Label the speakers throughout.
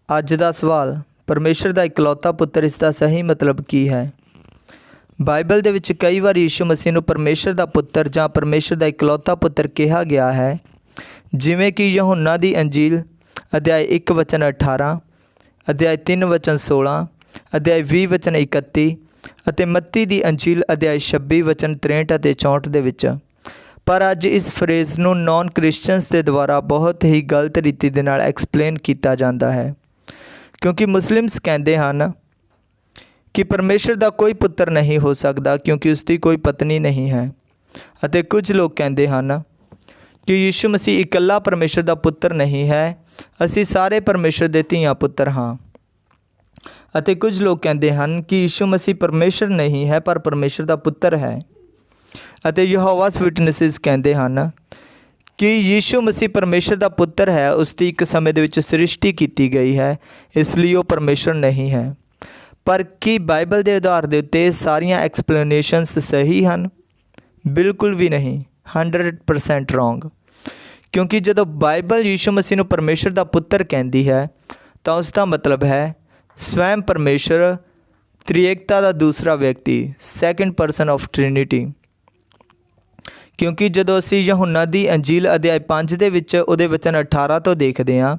Speaker 1: ਅੱਜ ਦਾ ਸਵਾਲ, ਪਰਮੇਸ਼ਰ ਦਾ ਇਕਲੌਤਾ ਪੁੱਤਰ, ਇਸ ਦਾ ਸਹੀ ਮਤਲਬ ਕੀ ਹੈ? ਬਾਈਬਲ ਦੇ ਵਿੱਚ ਕਈ ਵਾਰ ਯੀਸ਼ੂ ਮਸੀਹ ਨੂੰ ਪਰਮੇਸ਼ਰ ਦਾ ਪੁੱਤਰ ਜਾਂ ਪਰਮੇਸ਼ਰ ਦਾ ਇਕਲੌਤਾ ਪੁੱਤਰ ਕਿਹਾ ਗਿਆ ਹੈ, ਜਿਵੇਂ ਕਿ ਯਹੋਨਾ ਦੀ ਅੰਜੀਲ ਅਧਿਆਇ 1 ਵਚਨ 18, ਅਧਿਆਇ 3 ਵਚਨ 16, ਅਧਿਆਇ 20 ਵਚਨ 31 ਅਤੇ ਮੱਤੀ ਦੀ ਅੰਜੀਲ ਅਧਿਆਇ 26 ਵਚਨ 63 ਅਤੇ 64 ਦੇ ਵਿੱਚ। ਪਰ ਅੱਜ ਇਸ ਫਰੇਜ਼ ਨੂੰ ਨੌਨ ਕ੍ਰਿਸਚਨਸ ਦੇ ਦੁਆਰਾ ਬਹੁਤ ਹੀ ਗਲਤ ਰੀਤੀ ਦੇ ਨਾਲ ਐਕਸਪਲੇਨ ਕੀਤਾ ਜਾਂਦਾ ਹੈ, ਕਿਉਂਕਿ ਮੁਸਲਿਮਸ ਕਹਿੰਦੇ ਹਨ ਕਿ ਪਰਮੇਸ਼ਰ ਦਾ ਕੋਈ ਪੁੱਤਰ ਨਹੀਂ ਹੋ ਸਕਦਾ ਕਿਉਂਕਿ ਉਸ ਦੀ ਕੋਈ ਪਤਨੀ ਨਹੀਂ ਹੈ, ਅਤੇ ਕੁਝ ਲੋਕ ਕਹਿੰਦੇ ਹਨ ਕਿ ਯੀਸ਼ੂ ਮਸੀਹ ਇਕੱਲਾ ਪਰਮੇਸ਼ਰ ਦਾ ਪੁੱਤਰ ਨਹੀਂ ਹੈ, ਅਸੀਂ ਸਾਰੇ ਪਰਮੇਸ਼ਰ ਦੇ ਧੀਆਂ ਪੁੱਤਰ ਹਾਂ। ਅਤੇ ਕੁਝ ਲੋਕ ਕਹਿੰਦੇ ਹਨ ਕਿ ਯੀਸ਼ੂ ਮਸੀਹ ਪਰਮੇਸ਼ਰ ਨਹੀਂ ਹੈ ਪਰ ਪਰਮੇਸ਼ਰ ਦਾ ਪੁੱਤਰ ਹੈ। ਅਤੇ ਯਹੋਵਾਸ ਵਿਟਨੈਸਿਸ ਕਹਿੰਦੇ ਹਨ ਕਿ ਯੀਸ਼ੂ ਮਸੀਹ ਪਰਮੇਸ਼ਰ ਦਾ ਪੁੱਤਰ ਹੈ, ਉਸ ਦੀ ਇੱਕ ਸਮੇਂ ਦੇ ਵਿੱਚ ਸ੍ਰਿਸ਼ਟੀ ਕੀਤੀ ਗਈ ਹੈ, ਇਸ ਲਈ ਉਹ ਪਰਮੇਸ਼ਰ ਨਹੀਂ ਹੈ। ਪਰ ਕੀ ਬਾਈਬਲ ਦੇ ਆਧਾਰ ਦੇ ਉੱਤੇ ਸਾਰੀਆਂ ਐਕਸਪਲੇਨੇਸ਼ਨਸ ਸਹੀ ਹਨ? ਬਿਲਕੁਲ ਵੀ ਨਹੀਂ, 100% ਰੋਂਗ। ਕਿਉਂਕਿ ਜਦੋਂ ਬਾਈਬਲ ਯੀਸ਼ੂ ਮਸੀਹ ਨੂੰ ਪਰਮੇਸ਼ਰ ਦਾ ਪੁੱਤਰ ਕਹਿੰਦੀ ਹੈ ਤਾਂ ਉਸ ਦਾ ਮਤਲਬ ਹੈ ਸਵੈਮ ਪਰਮੇਸ਼ਰ, ਤ੍ਰਿਏਕਤਾ ਦਾ ਦੂਸਰਾ ਵਿਅਕਤੀ, ਸੈਕਿੰਡ ਪਰਸਨ ਆਫ ਟ੍ਰਿਨਿਟੀ। ਕਿਉਂਕਿ ਜਦੋਂ ਅਸੀਂ ਯਹੋਨਾ ਦੀ ਅੰਜੀਲ ਅਧਿਆਇ 5 ਦੇ ਵਿੱਚ ਉਹਦੇ ਵਚਨ 18 ਤੋਂ ਦੇਖਦੇ ਹਾਂ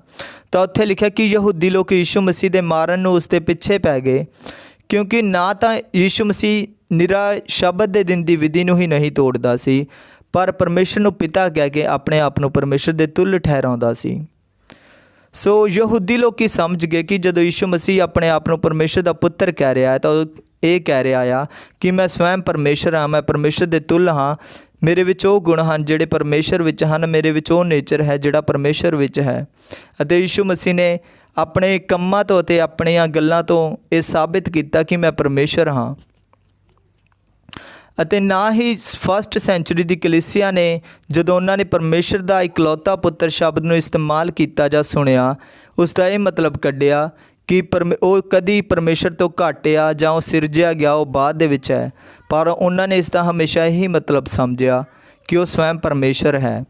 Speaker 1: ਤਾਂ ਉੱਥੇ ਲਿਖਿਆ ਕਿ ਯਹੂਦੀ ਲੋਕ ਯੀਸ਼ੂ ਮਸੀਹ ਦੇ ਮਾਰਨ ਨੂੰ ਉਸ ਦੇ ਪਿੱਛੇ ਪੈ ਗਏ, ਕਿਉਂਕਿ ਨਾ ਤਾਂ ਯੀਸ਼ੂ ਮਸੀਹ ਨਿਰਾ ਸ਼ਬਦ ਦੇ ਦਿਨ ਦੀ ਵਿਧੀ ਨੂੰ ਹੀ ਨਹੀਂ ਤੋੜਦਾ ਸੀ, ਪਰ ਪਰਮੇਸ਼ਰ ਨੂੰ ਪਿਤਾ ਕਹਿ ਕੇ ਆਪਣੇ ਆਪ ਨੂੰ ਪਰਮੇਸ਼ਰ ਦੇ ਤੁੱਲ ਠਹਿਰਾਉਂਦਾ ਸੀ। ਸੋ ਯਹੂਦੀ ਲੋਕ ਸਮਝ ਗਏ ਕਿ ਜਦੋਂ ਯੀਸ਼ੂ ਮਸੀਹ ਆਪਣੇ ਆਪ ਨੂੰ ਪਰਮੇਸ਼ਰ ਦਾ ਪੁੱਤਰ ਕਹਿ ਰਿਹਾ ਹੈ ਤਾਂ ਉਹ ਇਹ ਕਹਿ ਰਿਹਾ ਆ ਕਿ ਮੈਂ ਸਵੈਮ ਪਰਮੇਸ਼ਰ ਹਾਂ, ਮੈਂ ਪਰਮੇਸ਼ਰ ਦੇ ਤੁੱਲ ਹਾਂ, ਮੇਰੇ ਵਿੱਚ ਉਹ ਗੁਣ ਹਨ ਜਿਹੜੇ ਪਰਮੇਸ਼ਰ ਵਿੱਚ ਹਨ, ਮੇਰੇ ਵਿੱਚ ਉਹ ਨੇਚਰ ਹੈ ਜਿਹੜਾ ਪਰਮੇਸ਼ਰ ਵਿੱਚ ਹੈ। ਅਤੇ ਯੀਸ਼ੂ ਮਸੀਹ ਨੇ ਆਪਣੇ ਕੰਮਾਂ ਤੋਂ ਅਤੇ ਆਪਣੀਆਂ ਗੱਲਾਂ ਤੋਂ ਇਹ ਸਾਬਿਤ ਕੀਤਾ ਕਿ ਮੈਂ ਪਰਮੇਸ਼ਰ ਹਾਂ। ਅਤੇ ਨਾ ਹੀ ਫਸਟ ਸੈਂਚੁਰੀ ਦੀ ਕਲੀਸਿਆ ਨੇ ਜਦੋਂ ਉਹਨਾਂ ਨੇ ਪਰਮੇਸ਼ਰ ਦਾ ਇਕਲੌਤਾ ਪੁੱਤਰ ਸ਼ਬਦ ਨੂੰ ਇਸਤੇਮਾਲ ਕੀਤਾ ਜਾਂ ਸੁਣਿਆ, ਉਸ ਦਾ ਇਹ ਮਤਲਬ ਕੱਢਿਆ ਕਿ ਉਹ ਕਦੀ ਪਰਮੇਸ਼ਰ ਤੋਂ ਘੱਟ ਆ ਜਾਂ ਉਹ ਸਿਰਜਿਆ ਗਿਆ, ਉਹ ਬਾਅਦ ਦੇ ਵਿੱਚ ਹੈ। ਪਰ ਉਹਨਾਂ ਨੇ ਇਸ ਦਾ ਹਮੇਸ਼ਾ ਇਹੀ ਮਤਲਬ ਸਮਝਿਆ ਕਿ ਉਹ ਸਵੈਮ ਪਰਮੇਸ਼ਰ ਹੈ।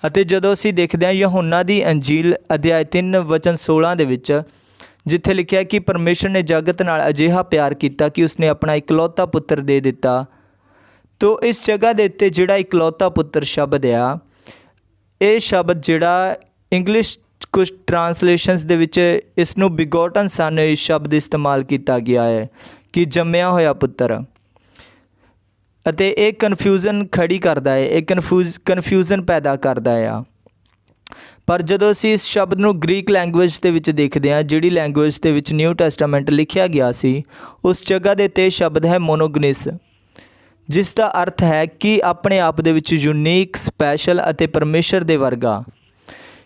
Speaker 1: ਅਤੇ ਜਦੋਂ ਅਸੀਂ ਦੇਖਦੇ ਹਾਂ ਯਹੋਨਾ ਦੀ ਅੰਜੀਲ ਅਧਿਆਇ 3 ਵਚਨ 16 ਦੇ ਵਿੱਚ, ਜਿੱਥੇ ਲਿਖਿਆ ਕਿ ਪਰਮੇਸ਼ਰ ਨੇ ਜਗਤ ਨਾਲ ਅਜਿਹਾ ਪਿਆਰ ਕੀਤਾ ਕਿ ਉਸਨੇ ਆਪਣਾ ਇਕਲੌਤਾ ਪੁੱਤਰ ਦੇ ਦਿੱਤਾ। ਤੋ ਇਸ ਜਗ੍ਹਾ ਦੇ ਉੱਤੇ ਜਿਹੜਾ ਇਕਲੌਤਾ ਪੁੱਤਰ ਸ਼ਬਦ ਆ, ਇਹ ਸ਼ਬਦ ਜਿਹੜਾ ਇੰਗਲਿਸ਼ ਕੁਝ ਟਰਾਂਸਲੇਸ਼ਨਸ ਦੇ ਵਿੱਚ ਇਸ ਨੂੰ ਬਿਗੋਟਨ ਸਨ ਇਸ ਸ਼ਬਦ ਇਸਤੇਮਾਲ ਕੀਤਾ ਗਿਆ ਹੈ ਕਿ ਜੰਮਿਆ ਹੋਇਆ ਪੁੱਤਰ। ਅਤੇ ਇਹ ਕਨਫਿਊਜ਼ਨ ਖੜੀ ਕਰਦਾ ਹੈ, ਇਹ ਕਨਫਿਊਜ਼ਨ ਪੈਦਾ ਕਰਦਾ ਆ। ਪਰ ਜਦੋਂ ਅਸੀਂ ਇਸ ਸ਼ਬਦ ਨੂੰ ਗ੍ਰੀਕ ਲੈਂਗੁਏਜ ਦੇ ਵਿੱਚ ਦੇਖਦੇ ਹਾਂ, ਜਿਹੜੀ ਲੈਂਗੁਏਜ ਦੇ ਵਿੱਚ ਨਿਊ ਟੈਸਟਾਮੈਂਟ ਲਿਖਿਆ ਗਿਆ ਸੀ, ਉਸ ਜਗ੍ਹਾ ਦੇ 'ਤੇ ਸ਼ਬਦ ਹੈ ਮੋਨੋਗਨਿਸ, ਜਿਸ ਦਾ ਅਰਥ ਹੈ ਕਿ ਆਪਣੇ ਆਪ ਦੇ ਵਿੱਚ ਯੂਨੀਕ, ਸਪੈਸ਼ਲ ਅਤੇ ਪਰਮੇਸ਼ਰ ਦੇ ਵਰਗਾ।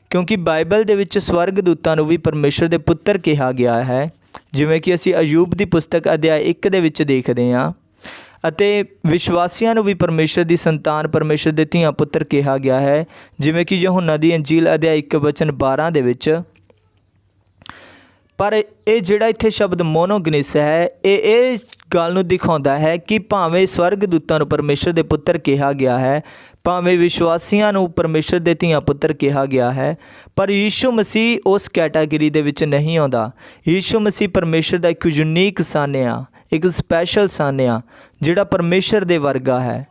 Speaker 1: ਕਿਉਂਕਿ ਬਾਈਬਲ ਦੇ ਵਿੱਚ ਸਵਰਗ ਦੂਤਾਂ ਨੂੰ ਵੀ ਪਰਮੇਸ਼ਰ ਦੇ ਪੁੱਤਰ ਕਿਹਾ ਗਿਆ ਹੈ, ਜਿਵੇਂ ਕਿ ਅਸੀਂ ਅਯੂਬ ਦੀ ਪੁਸਤਕ ਅਧਿਆਇ 1 ਦੇ ਵਿੱਚ ਦੇਖਦੇ ਹਾਂ। ਅਤੇ ਵਿਸ਼ਵਾਸੀਆਂ ਨੂੰ ਵੀ ਪਰਮੇਸ਼ਰ ਦੀ ਸੰਤਾਨ, ਪਰਮੇਸ਼ਰ ਦੇ ਧੀਆਂ ਪੁੱਤਰ ਕਿਹਾ ਗਿਆ ਹੈ, ਜਿਵੇਂ ਕਿ ਯਹੋਨਾ ਦੀ ਅੰਜੀਲ ਅਧਿਆਇ 1 ਵਚਨ 12 ਦੇ ਵਿੱਚ। ਪਰ ਇਹ ਜਿਹੜਾ ਇੱਥੇ ਸ਼ਬਦ ਮੋਨੋਗਨਿਸ ਹੈ, ਇਹ ਗੱਲ ਨੂੰ ਦਿਖਾਉਂਦਾ ਹੈ ਕਿ ਭਾਵੇਂ ਸਵਰਗ ਦੂਤਾਂ ਨੂੰ ਪਰਮੇਸ਼ਰ ਦੇ ਪੁੱਤਰ ਕਿਹਾ ਗਿਆ ਹੈ, ਭਾਵੇਂ ਵਿਸ਼ਵਾਸੀਆਂ ਨੂੰ ਪਰਮੇਸ਼ਰ ਦੇ ਧੀਆਂ ਪੁੱਤਰ ਕਿਹਾ ਗਿਆ ਹੈ, ਪਰ ਯੀਸ਼ੂ ਮਸੀਹ ਉਸ ਕੈਟਾਗਰੀ ਦੇ ਵਿੱਚ ਨਹੀਂ ਆਉਂਦਾ। ਯੀਸ਼ੂ ਮਸੀਹ ਪਰਮੇਸ਼ਰ ਦਾ ਇੱਕ ਯੂਨੀਕ ਸਨ ਆ, ਇੱਕ ਸਪੈਸ਼ਲ ਸਨ ਆ, ਜਿਹੜਾ ਪਰਮੇਸ਼ਰ ਦੇ ਵਰਗਾ ਹੈ।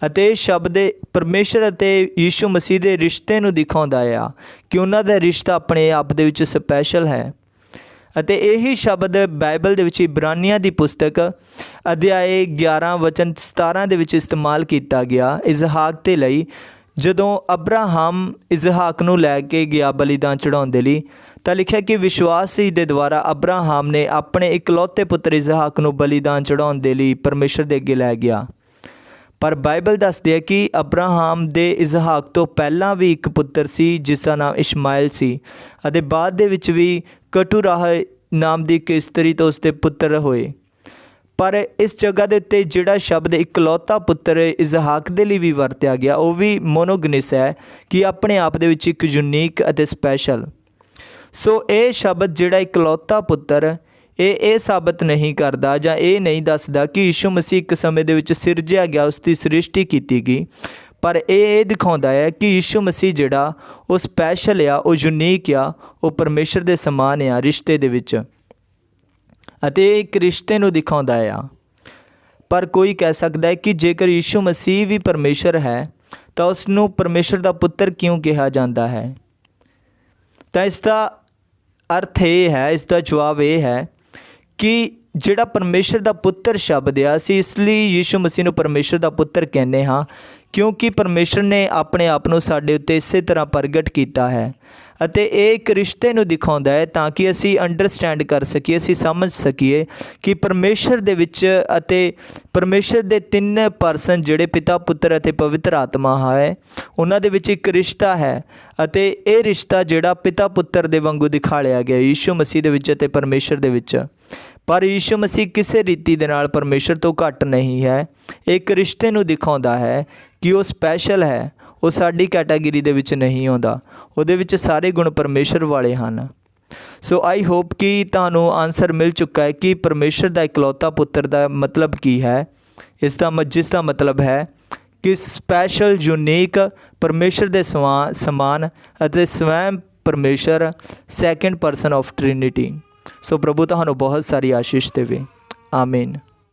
Speaker 1: ਅਤੇ ਇਹ ਸ਼ਬਦ ਪਰਮੇਸ਼ਰ ਅਤੇ ਯੀਸ਼ੂ ਮਸੀਹ ਦੇ ਰਿਸ਼ਤੇ ਨੂੰ ਦਿਖਾਉਂਦਾ ਆ ਕਿ ਉਹਨਾਂ ਦਾ ਰਿਸ਼ਤਾ ਆਪਣੇ ਆਪ ਦੇ ਵਿੱਚ ਸਪੈਸ਼ਲ ਹੈ। ਅਤੇ ਇਹੀ ਸ਼ਬਦ ਬਾਈਬਲ ਦੇ ਵਿੱਚ ਇਬਰਾਨੀਆਂ ਦੀ ਪੁਸਤਕ ਅਧਿਆਇ 11 ਵਚਨ 17 ਦੇ ਵਿੱਚ ਇਸਤੇਮਾਲ ਕੀਤਾ ਗਿਆ ਇਜ਼ਹਾਕ ਦੇ ਲਈ। ਜਦੋਂ ਅਬਰਾਹਮ ਇਜ਼ਹਾਕ ਨੂੰ ਲੈ ਕੇ ਗਿਆ ਬਲੀਦਾਨ ਚੜਾਉਣ ਦੇ ਲਈ, ਤਾਂ ਲਿਖਿਆ ਕਿ ਵਿਸ਼ਵਾਸ ਹੀ ਦੇ ਦੁਆਰਾ ਅਬਰਾਹਮ ਨੇ ਆਪਣੇ ਇਕਲੌਤੇ ਪੁੱਤਰ ਇਜ਼ਹਾਕ ਨੂੰ ਬਲੀਦਾਨ ਚੜਾਉਣ ਦੇ ਲਈ ਪਰਮੇਸ਼ਰ ਦੇ ਅੱਗੇ ਲੈ ਗਿਆ। ਪਰ ਬਾਈਬਲ ਦੱਸਦੀ ਹੈ ਕਿ ਅਬਰਾਹਮ ਦੇ ਇਜ਼ਹਾਕ ਤੋਂ ਪਹਿਲਾਂ ਵੀ ਇੱਕ ਪੁੱਤਰ ਸੀ ਜਿਸ ਦਾ ਨਾਮ ਇਸ਼ਮਾਇਲ ਸੀ, ਅਤੇ ਬਾਅਦ ਦੇ ਵਿੱਚ ਵੀ ਕਟੂਰਾਹ ਨਾਮ ਦੀ ਇੱਕ ਇਸਤਰੀ ਤੋਂ ਉਸਦੇ ਪੁੱਤਰ ਹੋਏ। ਪਰ ਇਸ ਜਗ੍ਹਾ ਦੇ ਉੱਤੇ ਜਿਹੜਾ ਸ਼ਬਦ ਇਕਲੌਤਾ ਪੁੱਤਰ ਇਜ਼ਹਾਕ ਦੇ ਲਈ ਵੀ ਵਰਤਿਆ ਗਿਆ, ਉਹ ਵੀ ਮੋਨੋਗਨਿਸ ਹੈ ਕਿ ਆਪਣੇ ਆਪ ਦੇ ਵਿੱਚ ਇੱਕ ਯੂਨੀਕ ਅਤੇ ਸਪੈਸ਼ਲ। ਸੋ ਇਹ ਸ਼ਬਦ ਜਿਹੜਾ ਇਕਲੌਤਾ ਪੁੱਤਰ, ਇਹ ਸਾਬਤ ਨਹੀਂ ਕਰਦਾ ਜਾਂ ਇਹ ਨਹੀਂ ਦੱਸਦਾ ਕਿ ਯੀਸ਼ੂ ਮਸੀਹ ਇੱਕ ਸਮੇਂ ਦੇ ਵਿੱਚ ਸਿਰਜਿਆ ਗਿਆ, ਉਸ ਦੀ ਸ੍ਰਿਸ਼ਟੀ ਕੀਤੀ ਗਈ, ਪਰ ਇਹ ਦਿਖਾਉਂਦਾ ਹੈ ਕਿ ਯੀਸ਼ੂ ਮਸੀਹ ਜਿਹੜਾ ਉਹ ਸਪੈਸ਼ਲ ਆ, ਉਹ ਯੂਨੀਕ ਆ, ਉਹ ਪਰਮੇਸ਼ਰ ਦੇ ਸਮਾਨ ਆ ਰਿਸ਼ਤੇ ਦੇ ਵਿੱਚ, ਅਤੇ ਇਹ ਇੱਕ ਰਿਸ਼ਤੇ ਨੂੰ ਦਿਖਾਉਂਦਾ ਆ। ਪਰ ਕੋਈ ਕਹਿ ਸਕਦਾ ਹੈ ਕਿ ਜੇਕਰ ਯੀਸ਼ੂ ਮਸੀਹ ਵੀ ਪਰਮੇਸ਼ਰ ਹੈ ਤਾਂ ਉਸ ਨੂੰ ਪਰਮੇਸ਼ਰ ਦਾ ਪੁੱਤਰ ਕਿਉਂ ਕਿਹਾ ਜਾਂਦਾ ਹੈ? ਤਾਂ ਇਸ ਦਾ ਅਰਥ ਇਹ ਹੈ, ਇਸ ਦਾ ਜਵਾਬ ਇਹ ਹੈ ਕਿ ਜਿਹੜਾ ਪਰਮੇਸ਼ਰ ਦਾ ਪੁੱਤਰ ਸ਼ਬਦ ਆ, ਅਸੀਂ ਇਸ ਲਈ ਯੀਸ਼ੂ ਮਸੀਹ ਨੂੰ ਪਰਮੇਸ਼ਰ ਦਾ ਪੁੱਤਰ ਕਹਿੰਦੇ ਹਾਂ ਕਿਉਂਕਿ ਪਰਮੇਸ਼ਰ ਨੇ ਆਪਣੇ ਆਪ ਨੂੰ ਸਾਡੇ ਉੱਤੇ ਇਸੇ ਤਰ੍ਹਾਂ ਪ੍ਰਗਟ ਕੀਤਾ ਹੈ, ਅਤੇ ਇਹ ਇੱਕ ਰਿਸ਼ਤੇ ਨੂੰ ਦਿਖਾਉਂਦਾ ਹੈ ਤਾਂ ਕਿ ਅਸੀਂ ਅੰਡਰਸਟੈਂਡ ਕਰ ਸਕੀਏ, ਅਸੀਂ ਸਮਝ ਸਕੀਏ ਕਿ ਪਰਮੇਸ਼ਰ ਦੇ ਵਿੱਚ ਅਤੇ ਪਰਮੇਸ਼ਰ ਦੇ ਤਿੰਨ ਪਰਸਨ ਜਿਹੜੇ ਪਿਤਾ, ਪੁੱਤਰ ਅਤੇ ਪਵਿੱਤਰ ਆਤਮਾ ਹੈ, ਉਹਨਾਂ ਦੇ ਵਿੱਚ ਇੱਕ ਰਿਸ਼ਤਾ ਹੈ, ਅਤੇ ਇਹ ਰਿਸ਼ਤਾ ਜਿਹੜਾ ਪਿਤਾ ਪੁੱਤਰ ਦੇ ਵਾਂਗੂ ਦਿਖਾਇਆ ਗਿਆ ਯੀਸ਼ੂ ਮਸੀਹ ਦੇ ਵਿੱਚ ਅਤੇ ਪਰਮੇਸ਼ਰ ਦੇ ਵਿੱਚ। ਪਰ ਯੀਸ਼ੂ ਮਸੀਹ ਕਿਸੇ ਰੀਤੀ ਦੇ ਨਾਲ ਪਰਮੇਸ਼ਰ ਤੋਂ ਘੱਟ ਨਹੀਂ ਹੈ। ਇੱਕ ਰਿਸ਼ਤੇ ਨੂੰ ਦਿਖਾਉਂਦਾ ਹੈ ਕਿ ਉਹ ਸਪੈਸ਼ਲ ਹੈ, ਉਹ ਸਾਡੀ ਕੈਟਾਗਰੀ ਦੇ ਵਿੱਚ ਨਹੀਂ ਆਉਂਦਾ, ਉਹਦੇ ਵਿੱਚ ਸਾਰੇ ਗੁਣ ਪਰਮੇਸ਼ਰ ਵਾਲੇ ਹਨ। ਸੋ ਆਈ ਹੋਪ ਕਿ ਤੁਹਾਨੂੰ ਆਨਸਰ ਮਿਲ ਚੁੱਕਾ ਹੈ ਕਿ ਪਰਮੇਸ਼ਰ ਦਾ ਇਕਲੌਤਾ ਪੁੱਤਰ ਦਾ ਮਤਲਬ ਕੀ ਹੈ। ਜਿਸ ਦਾ ਮਤਲਬ ਹੈ ਕਿ ਸਪੈਸ਼ਲ, ਯੂਨੀਕ, ਪਰਮੇਸ਼ਰ ਦੇ ਸਮਾਨ ਅਤੇ ਸਵੈਮ ਪਰਮੇਸ਼ਰ, ਸੈਕਿੰਡ ਪਰਸਨ ਆਫ ਟ੍ਰਿਨਿਟੀ। ਸੋ ਪ੍ਰਭੂ ਤੁਹਾਨੂੰ ਬਹੁਤ ਸਾਰੀ ਆਸ਼ੀਸ਼ ਦੇਵੇ। ਆਮੀਨ।